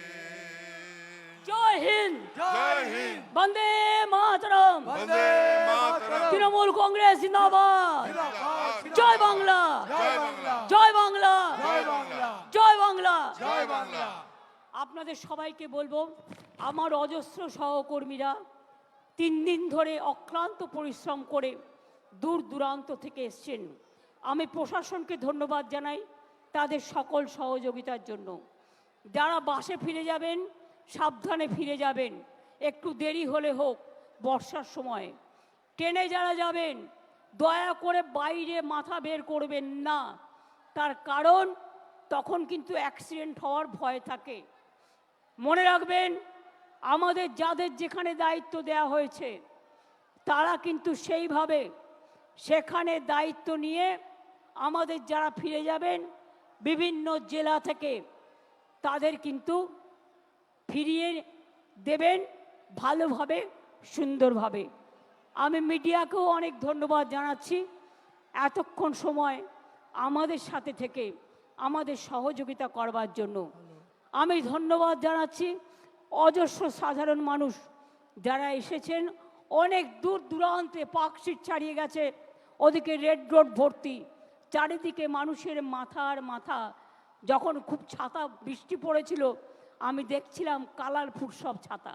জয় হিন্দ, জয় হিন্দ বন্দে মাতরম, বন্দে মাতরম তৃণমূল কংগ্রেস জিন্দাবাদ, জয় বাংলা, জয় বাংলা জয় বাংলা, জয় বাংলা জয় বাংলা। জয় বাংলা আপনাদের সবাইকে বলবো, আমার অজস্র সহকর্মীরা 3 দিন ধরে অক্লান্ত পরিশ্রম করে দূর দূরান্ত থেকে এসছেন। আমি প্রশাসনকে ধন্যবাদ জানাই তাদের সকল সহযোগিতার জন্য। যারা বাসে ফিরে যাবেন সাবধানে ফিরে যাবেন, একটু দেরি হলে হোক বর্ষার সময়। ট্রেনে যারা যাবেন দয়া করে বাইরে মাথা বের করবেন না, তার কারণ তখন কিন্তু অ্যাক্সিডেন্ট হওয়ার ভয় থাকে। মনে রাখবেন আমাদের যাদের যেখানে দায়িত্ব দেওয়া হয়েছে তারা কিন্তু সেইভাবে সেখানে দায়িত্ব নিয়ে আমাদের যারা ফিরে যাবেন বিভিন্ন জেলা থেকে তাদের কিন্তু ফিরিয়ে দেবেন ভালোভাবে, সুন্দরভাবে। আমি মিডিয়াকেও অনেক ধন্যবাদ জানাচ্ছি এতক্ষণ সময় আমাদের সাথে থেকে আমাদের সহযোগিতা করবার জন্য। আমি ধন্যবাদ জানাচ্ছি অজস্র সাধারণ মানুষ যারা এসেছেন, অনেক দূর দূরান্তে পার্কস্ট্রিট ছাড়িয়ে গেছে, ওদিকে রেড রোড ভর্তি, চারিদিকে মানুষের মাথার মাথা। যখন খুব ছাতা বৃষ্টি পড়েছিল আমি দেখছিলাম কালারফুল সব ছাতা।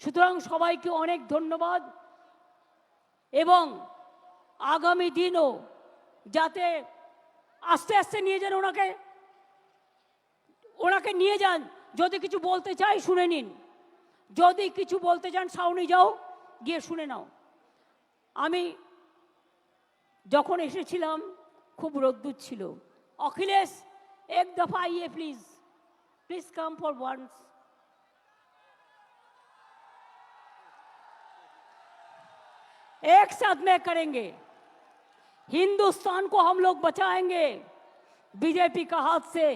সুতরাং সবাইকে অনেক ধন্যবাদ, এবং আগামী দিনও যাতে আস্তে আস্তে নিয়ে যান ওনাকে নিয়ে যান। যদি কিছু বলতে চাই শুনে নিন, যদি কিছু বলতে চান সাউনি যাও গিয়ে শুনে নাও। আমি যখন এসেছিলাম খুব রোদ্দুর ছিল। অখিলেশ এক দফা আইয়ে please, please come for once. एक साथ में करेंगे, हिंदुस्तान को हम लोग बचाएंगे बीजेपी का हाथ से।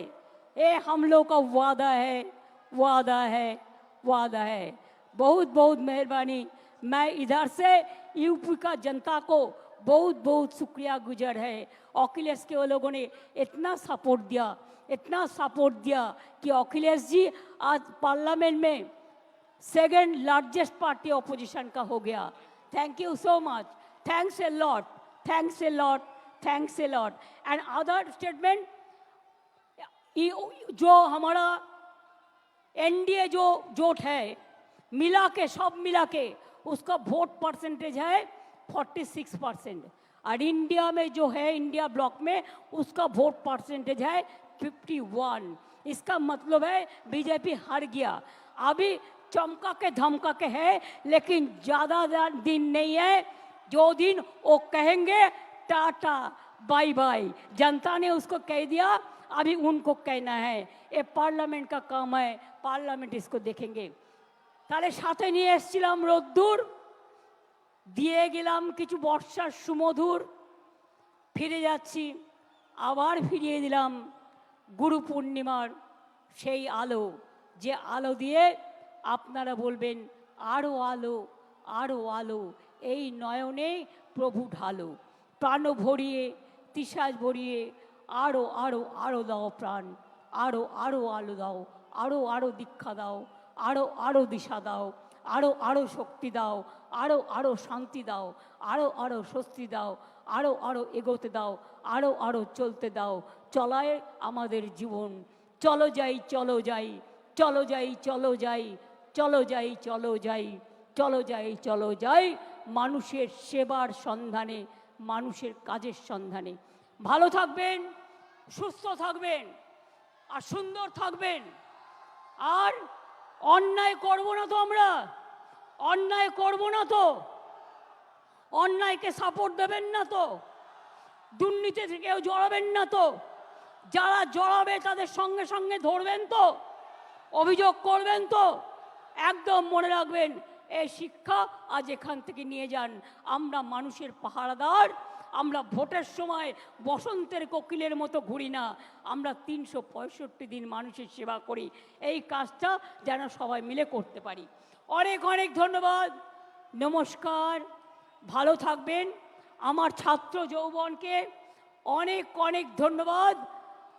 ये हम लोग का वादा है, वादा है, वादा है। बहुत बहुत मेहरबानी। मैं इधर से यूपी का जनता को बहुत बहुत शुक्रिया गुजार है। अखिलेश के वो लोगों ने इतना सपोर्ट दिया, इतना सपोर्ट दिया कि अखिलेश जी आज पार्लियामेंट में सेकंड लार्जेस्ट पार्टी ऑपोजिशन का हो गया। Thank you so much. Thanks a lot. Thanks a lot. Thanks a lot. And other statement, जो हमारा एनडीए जो जोट है मिला के सब मिला के उसका वोट परसेंटेज है 46%, और इंडिया में जो है इंडिया ब्लॉक में उसका वोट परसेंटेज है 51। इसका मतलब है बीजेपी हार गया। अभी चमका के धमका के है, लेकिन ज़्यादा दिन नहीं है जो दिन वो कहेंगे टाटा बाय बाय। जनता ने उसको कह दिया, अभी उनको कहना है। ये पार्लियामेंट का काम है, पार्लियामेंट इसको देखेंगे। তাহলে সাথে নিয়ে এসেছিলাম রোদ্দুর, দিয়ে গেলাম কিছু বর্ষার সুমধুর, ফিরে যাচ্ছি আবার ফিরিয়ে দিলাম গুরু পূর্ণিমার সেই আলো, যে আলো দিয়ে আপনারা বলবেন আরও আলো, আরও আলো, এই নয়নে প্রভু ঢালো। প্রাণ ভরিয়ে তিসাজ ভরিয়ে আরও আরও আরও দাও প্রাণ, আরও আরও আলো দাও, আরও আরও দীক্ষা দাও, আরও আরও দিশা দাও, আরও আরও শক্তি দাও, আরও আরও শান্তি দাও, আরও আরও স্বস্তি দাও, আরও আরও এগোতে দাও, আরও আরও চলতে দাও। চলায় আমাদের জীবন। চলো যাই, চলো যাই, চলো যাই, চলো যাই, চলো যাই, চলো যাই, চলো যাই, চলো যাই, মানুষের সেবার সন্ধানে, মানুষের কাজের সন্ধানে। ভালো থাকবেন, সুস্থ থাকবেন, আর সুন্দর থাকবেন। আর অন্যায় করব না তো, আমরা অন্যায় করব না তো, অন্যায়কে সাপোর্ট দেবেন না তো, দুর্নীতি থেকেও জড়াবেন না তো, যারা জড়াবে তাদের সঙ্গে সঙ্গে ধরবেন তো, অভিযোগ করবেন তো। একদম মনে রাখবেন, এই শিক্ষা আজ এখান থেকে নিয়ে যান। আমরা মানুষের পাহারাদার, আমরা ভোটের সময় বসন্তের কোকিলের মতো ঘুরি না, আমরা 365 দিন মানুষের সেবা করি। এই কাজটা যেন সবাই মিলে করতে পারি। অনেক অনেক ধন্যবাদ, নমস্কার, ভালো থাকবেন। আমার ছাত্র যৌবনকে অনেক অনেক ধন্যবাদ।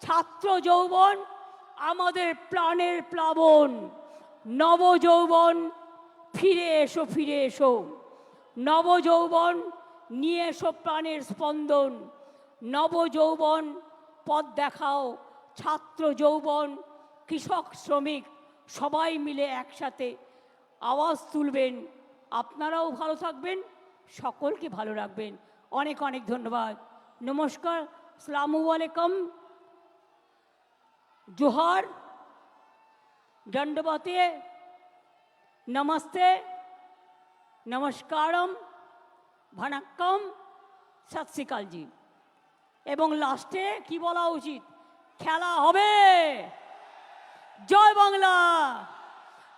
ছাত্র যৌবন আমাদের প্রাণের প্লাবন, নব যৌবন ফিরে এসো, ফিরে এসো, নব যৌবন নিয়ে এসো প্রাণের স্পন্দন, নব যৌবন পথ দেখাও। ছাত্র যৌবন, কৃষক, শ্রমিক সবাই মিলে একসাথে আওয়াজ তুলবেন। আপনারাও ভালো থাকবেন, সকলকে ভালো রাখবেন। অনেক অনেক ধন্যবাদ। নমস্কার, আসসালামু আলাইকুম, জোহার, দণ্ডবতে, নমস্তে, নমস্কারম, ভানাক্কম, সত শ্রী আকাল জি। এবং লাস্টে কি বলা উচিত? খেলা হবে। জয় বাংলা,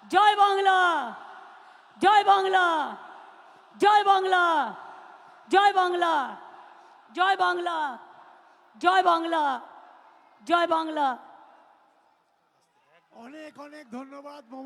জয় বাংলা, জয় বাংলা, জয় বাংলা, জয় বাংলা, জয় বাংলা, জয় বাংলা, জয় বাংলা। অনেক অনেক ধন্যবাদ।